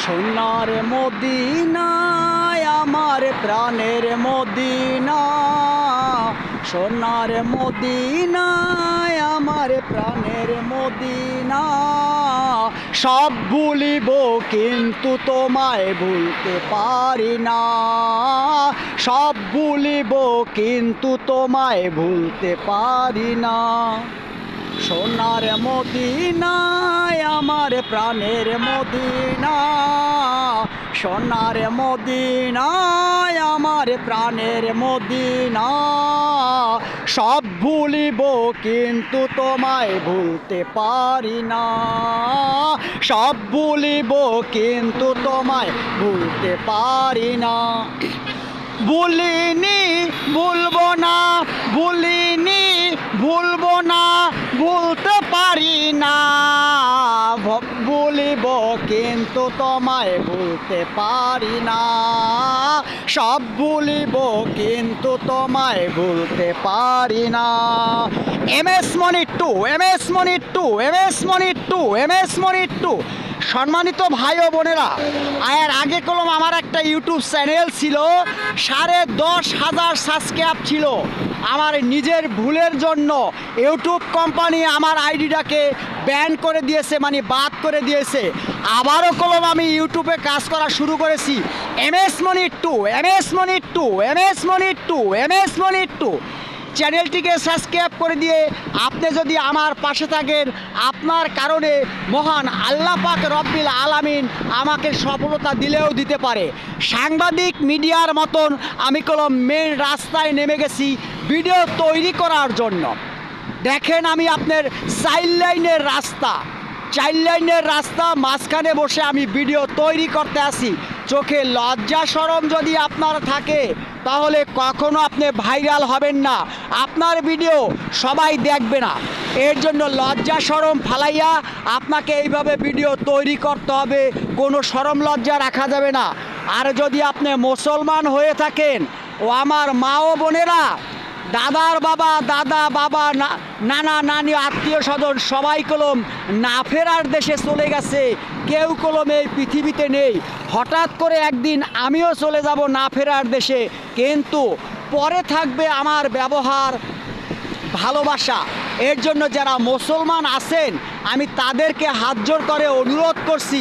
সোনার মদিনায় আমার প্রাণের মদিনা, সোনার মদিনায় আমার প্রাণের মদিনা। সব ভুলিব কিন্তু তোমায় ভুলতে পারি না, সব ভুলিব কিন্তু তোমায় ভুলতে পারি না। সোনার মদিনায় আমার প্রাণের মদিনা, সোনার মদিনায় আমার প্রাণের মদিনা। সব ভুলিব কিন্তু তোমায় ভুলতে পারি না, সব ভুলিব কিন্তু তোমায় ভুলতে পারি না। ভুলিনি ভুলবো না, ভুলিনি ভুলবো না, ভুলতে পারি না। ভুলিব কিন্তু তোমায় ভুলতে পারি না, সব ভুলিব কিন্তু তোমায় ভুলতে পারি না। MS মনি 2, MS মনি 2, MS মনি 2, MS মনি 2। সম্মানিত ভাই ও বোনেরা, এর আগে কলম আমার একটা ইউটিউব চ্যানেল ছিল, 10,500 সাবস্ক্রাইব ছিল। আমার নিজের ভুলের জন্য ইউটিউব কোম্পানি আমার আইডিটাকে ব্যান করে দিয়েছে, মানে বাদ করে দিয়েছে। আবারও কলম আমি ইউটিউবে কাজ করা শুরু করেছি। MS মনি 2, MS মনি 2, MS মনি 2, MS মনি 2। চ্যানেলটিকে সাবস্ক্রাইব করে দিয়ে আপনি যদি আমার পাশে থাকেন, আপনার কারণে মহান আল্লাহ পাক রব্বিল আলামিন আমাকে সফলতা দিলেও দিতে পারে। সাংবাদিক মিডিয়ার মতন আমি কলম মেন রাস্তায় নেমে গেছি ভিডিও তৈরি করার জন্য। দেখেন আমি আপনার চাইল্ড লাইনের রাস্তা মাঝখানে বসে আমি ভিডিও তৈরি করতে আসি। চোখে লজ্জা শরম যদি আপনার থাকে তাহলে কখনো আপনি ভাইরাল হবেন না, আপনার ভিডিও সবাই দেখবে না। এর জন্য লজ্জা শরম ফালাইয়া আপনাকে এইভাবে ভিডিও তৈরি করতে হবে, কোনো শরম লজ্জা রাখা যাবে না। আর যদি আপনি মুসলমান হয়ে থাকেন, ও আমার মা ও বোনেরা, দাদার বাবা, দাদা বাবা, নানা নানি, আত্মীয় স্বজন সবাই কলম না ফেরার দেশে চলে গেছে, কেউ কলম এই পৃথিবীতে নেই। হঠাৎ করে একদিন আমিও চলে যাব না ফেরার দেশে, কিন্তু পরে থাকবে আমার ব্যবহার, ভালোবাসা। এর জন্য যারা মুসলমান আছেন আমি তাদেরকে হাত জোড় করে অনুরোধ করছি,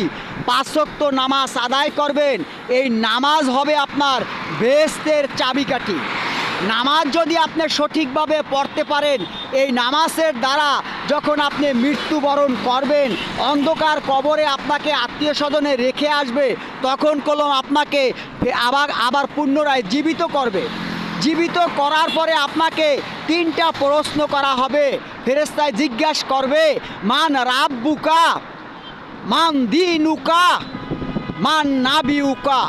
5 ওয়াক্ত নামাজ আদায় করবেন। এই নামাজ হবে আপনার বেহেশতের চাবিকাঠি। নামাজ যদি আপনি সঠিকভাবে পড়তে পারেন, এই নামাজের দ্বারা যখন আপনি মৃত্যুবরণ করবেন, অন্ধকার কবরে আপনাকে আত্মীয় স্বজনে রেখে আসবে, তখন কলম আপনাকে আবার পুনরায় জীবিত করবে। জীবিত করার পরে আপনাকে 3টা প্রশ্ন করা হবে। ফেরেশতায় জিজ্ঞাসা করবে, মান রাব্বুকা, মান দীনুকা, মান নাবিউকা।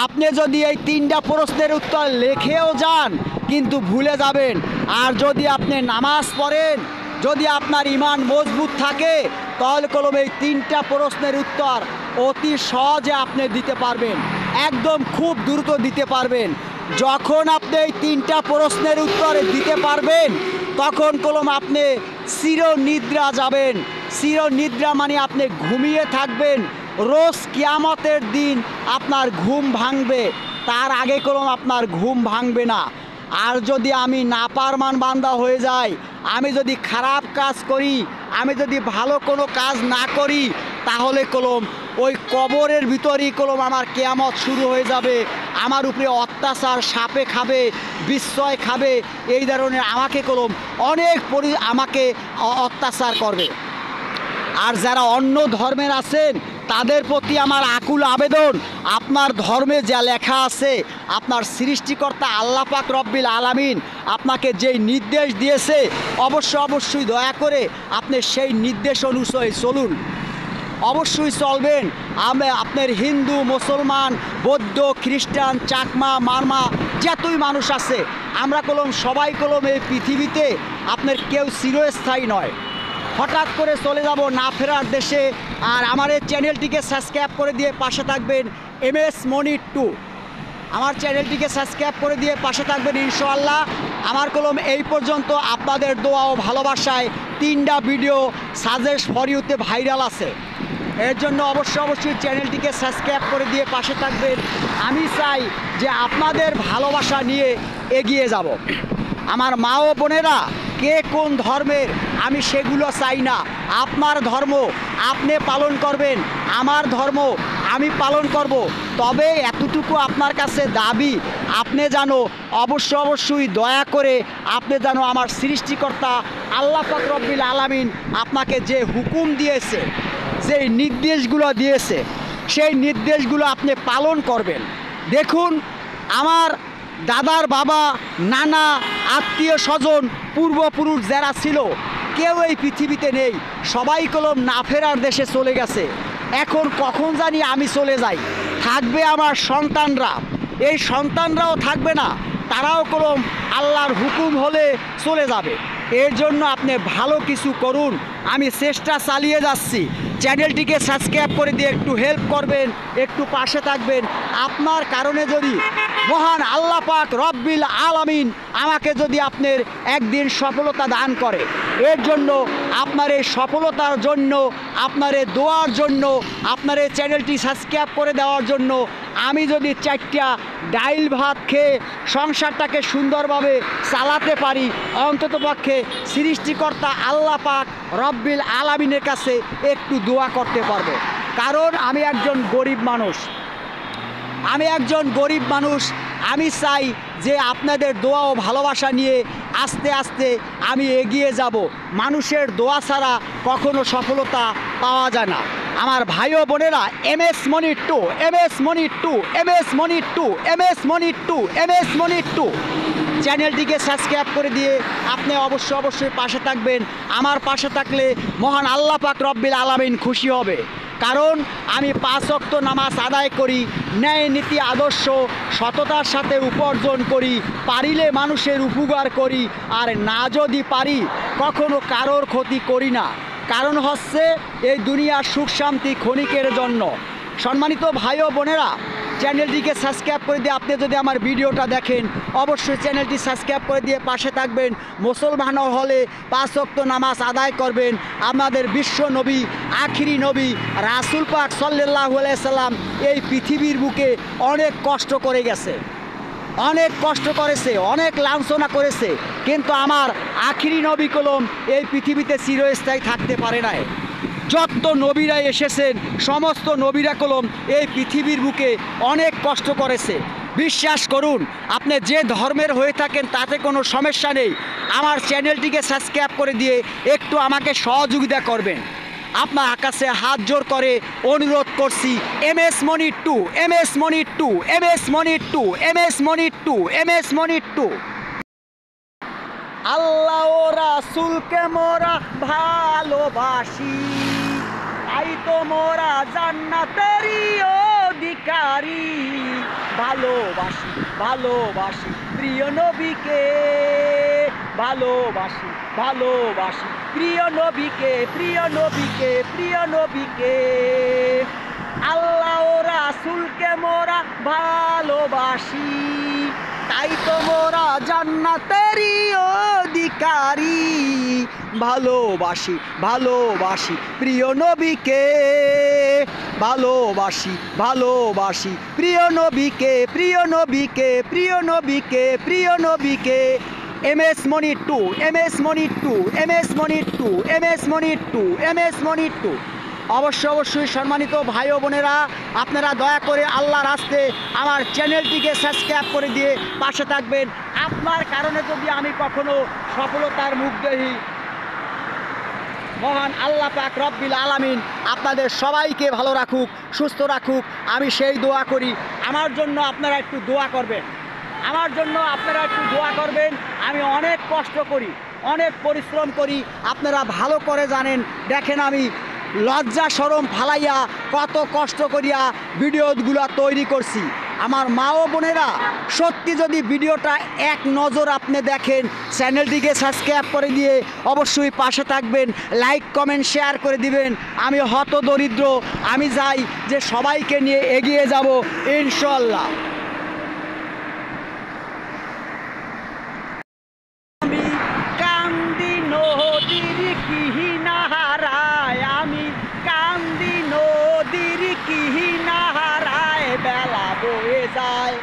আপনি যদি এই 3টা প্রশ্নের উত্তর লিখেও যান কিন্তু ভুলে যাবেন। আর যদি আপনি নামাজ পড়েন, যদি আপনার ঈমান মজবুত থাকে, তাহলে কলম এই 3টা প্রশ্নের উত্তর অতি সহজে আপনি দিতে পারবেন, একদম খুব দ্রুত দিতে পারবেন। যখন আপনি এই 3টা প্রশ্নের উত্তর দিতে পারবেন, তখন কলম আপনি চিরনিদ্রা যাবেন। চিরনিদ্রা মানে আপনি ঘুমিয়ে থাকবেন, রোজ কিয়ামতের দিন আপনার ঘুম ভাঙবে, তার আগে কলম আপনার ঘুম ভাঙবে না। আর যদি আমি নাফরমান বান্দা হয়ে যাই, আমি যদি খারাপ কাজ করি, আমি যদি ভালো কোনো কাজ না করি, তাহলে কলম ওই কবরের ভিতরেই কলম আমার কিয়ামত শুরু হয়ে যাবে। আমার উপরে অত্যাচার, সাপে খাবে, বিস্ময় খাবে, এই ধরনের আমাকে কলম আমাকে অত্যাচার করবে। আর যারা অন্য ধর্মের আছেন তাদের প্রতি আমার আকুল আবেদন, আপনার ধর্মে যা লেখা আছে, আপনার সৃষ্টিকর্তা আল্লাহ পাক রব্বিল আলামিন আপনাকে যেই নির্দেশ দিয়েছে, অবশ্যই দয়া করে আপনি সেই নির্দেশ অনুযায়ী চলুন, অবশ্যই চলবেন। আপনার হিন্দু, মুসলমান, বৌদ্ধ, খ্রিস্টান, চাকমা, মারমা, যতই মানুষ আছে, আমরা কলম সবাই কলম এই পৃথিবীতে আপনার কেউ চিরস্থায়ী নয়। হঠাৎ করে চলে যাব না ফেরার দেশে। আর আমার এই চ্যানেলটিকে সাবস্ক্রাইব করে দিয়ে পাশে থাকবেন, MS মনি 2। আমার চ্যানেলটিকে সাবস্ক্রাইব করে দিয়ে পাশে থাকবেন ইনশাআল্লাহ। আমার কলম এই পর্যন্ত আপনাদের দোয়া ও ভালোবাসায় 3টা ভিডিও সাজেস্ট ফর ইউতে ভাইরাল আছে। এর জন্য অবশ্যই চ্যানেলটিকে সাবস্ক্রাইব করে দিয়ে পাশে থাকবেন। আমি চাই যে আপনাদের ভালোবাসা নিয়ে এগিয়ে যাব। আমার মা ও বোনেরা, কে কোন ধর্মের আমি সেগুলো চাই না। আপনার ধর্ম আপনি পালন করবেন, আমার ধর্ম আমি পালন করব। তবে এতটুকু আপনার কাছে দাবি, আপনি যেন অবশ্যই দয়া করে আপনি যেন আমার সৃষ্টিকর্তা আল্লাহ পাক রব্বিল আলামিন আপনাকে যে হুকুম দিয়েছে, যেই নির্দেশগুলো দিয়েছে, সেই নির্দেশগুলো আপনি পালন করবেন। দেখুন, আমার দাদার বাবা, নানা, আত্মীয় স্বজন, পূর্বপুরুষ যারা ছিল, কেউ এই পৃথিবীতে নেই। সবাই কলম না ফেরার দেশে চলে গেছে। এখন কখন জানি আমি চলে যাই, থাকবে আমার সন্তানরা। এই সন্তানরাও থাকবে না, তারাও কলম আল্লাহর হুকুম হলে চলে যাবে। এর জন্য আপনি ভালো কিছু করুন, আমি চেষ্টা চালিয়ে যাচ্ছি। চ্যানেলটিকে সাবস্ক্রাইব করে দিয়ে একটু হেল্প করবেন, একটু পাশে থাকবেন। আপনার কারণে যদি মহান আল্লাহ পাক রব্বিল আলামিন আমাকে যদি আপনার একদিন সফলতা দান করে, এর জন্য আপনার এই সফলতার জন্য, আপনার এই দোয়ার জন্য, আপনার এই চ্যানেলটি সাবস্ক্রাইব করে দেওয়ার জন্য আমি যদি 4টা ডাইল ভাত খেয়ে সংসারটাকে সুন্দরভাবে চালাতে পারি, অন্ততপক্ষে সৃষ্টিকর্তা আল্লাহ পাক রব্বিল আলামিনের কাছে একটু দোয়া করতে পারবো। কারণ আমি একজন গরিব মানুষ। আমি চাই যে আপনাদের দোয়া ও ভালোবাসা নিয়ে আস্তে আস্তে আমি এগিয়ে যাব। মানুষের দোয়া ছাড়া কখনো সফলতা পাওয়া যায় না। আমার ভাই ও বোনেরা, MS Moni 2 চ্যানেলটিকে সাবস্ক্রাইব করে দিয়ে আপনি অবশ্যই পাশে থাকবেন। আমার পাশে থাকলে মহান আল্লাহ পাক রব্বিল আলামিন খুশি হবে। কারণ আমি 5 ওয়াক্ত নামাজ আদায় করি, ন্যায় নীতি আদর্শ সততার সাথে উপার্জন করি, পারিলে মানুষের উপকার করি, আর না যদি পারি কখনো কারোর ক্ষতি করি না। কারণ হচ্ছে এই দুনিয়ার সুখ শান্তি ক্ষণিকের জন্য। সম্মানিত ভাই ও বোনেরা, চ্যানেলটিকে সাবস্ক্রাইব করে দিয়ে আপনি যদি আমার ভিডিওটা দেখেন, অবশ্যই চ্যানেলটি সাবস্ক্রাইব করে দিয়ে পাশে থাকবেন। মুসলমান হলে 5 ওয়াক্ত নামাজ আদায় করবেন। আমাদের বিশ্ব নবী, আখিরি নবী রাসূল পাক সাল্লাল্লাহু আলাইহি সাল্লাম এই পৃথিবীর বুকে অনেক কষ্ট করে গেছে, অনেক কষ্ট করেছে, অনেক লাঞ্ছনা করেছে, কিন্তু আমার আখিরি নবী কলম এই পৃথিবীতে চিরস্থায়ী থাকতে পারে নাই। যত নবীরা এসেছেন, সমস্ত নবীরা কলম এই পৃথিবীর বুকে অনেক কষ্ট করেছে। বিশ্বাস করুন, আপনি যে ধর্মের হয়ে থাকেন তাতে কোনো সমস্যা নেই। আমার চ্যানেলটিকে সাবস্ক্রাইব করে দিয়ে একটু আমাকে সহযোগিতা করবেন। আপনার কাছে হাত জোর করে অনুরোধ করছি, MS Moni 2 আল্লাহ ও রাসূলকে মোরা ভালোবাসি, তাই তো মোরা জান্নাতেরই অধিকারী। ভালোবাসি প্রিয় নবীকে, ভালোবাসি প্রিয় নবীকে। আল্লাহ ও রাসূলকে মোরা ভালোবাসি, তাই তো মোরা জান্নাতেরই অধিকারী। ভালোবাসি প্রিয় নবীকে, ভালোবাসি প্রিয় নবীকে। MS Moni 2 অবশ্যই সম্মানিত ভাই ও বোনেরা, আপনারা দয়া করে আল্লাহর রাস্তে আমার চ্যানেলটিকে সাবস্ক্রাইব করে দিয়ে পাশে থাকবেন। আপনার কারণে যদি আমি কখনো সফলতার মুখ দেখি, মহান আল্লাহ পাক রব্বিল আলামিন আপনাদের সবাইকে ভালো রাখুক, সুস্থ রাখুক, আমি সেই দোয়া করি। আমার জন্য আপনারা একটু দোয়া করবেন, আমি অনেক কষ্ট করি, অনেক পরিশ্রম করি, আপনারা ভালো করে জানেন। দেখেন, আমি লজ্জা শরম ফালাইয়া কত কষ্ট করিয়া ভিডিওগুলো তৈরি করছি। আমার মা ও বোনেরা, সত্যি যদি ভিডিওটা এক নজর আপনি দেখেন, চ্যানেলটিকে সাবস্ক্রাইব করে দিয়ে অবশ্যই পাশে থাকবেন, লাইক কমেন্ট শেয়ার করে দিবেন। আমি হত দরিদ্র, আমি চাই যে সবাইকে নিয়ে এগিয়ে যাব ইনশাআল্লাহ। আমি কান্দি নদীর কিনারায়, আমি কান্দি যায়,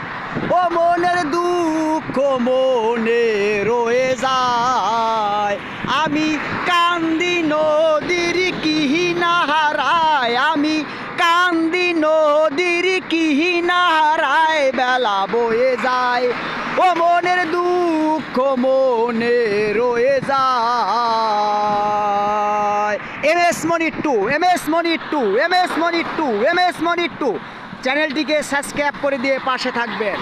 ও মনের দুঃখ মনে রয়ে যায়। আমি কান্দি নদীর কিনারায়, আমি কান্দি নদীর কিনারায়, বেলা বয়ে যায়, ও মনের দুঃখ মনে রয়ে যায়। MS মনি 2, MS মনি 2, MS মনি 2, MS মনি 2 চ্যানেলটিকে সাবস্ক্রাইব করে দিয়ে পাশে থাকবেন।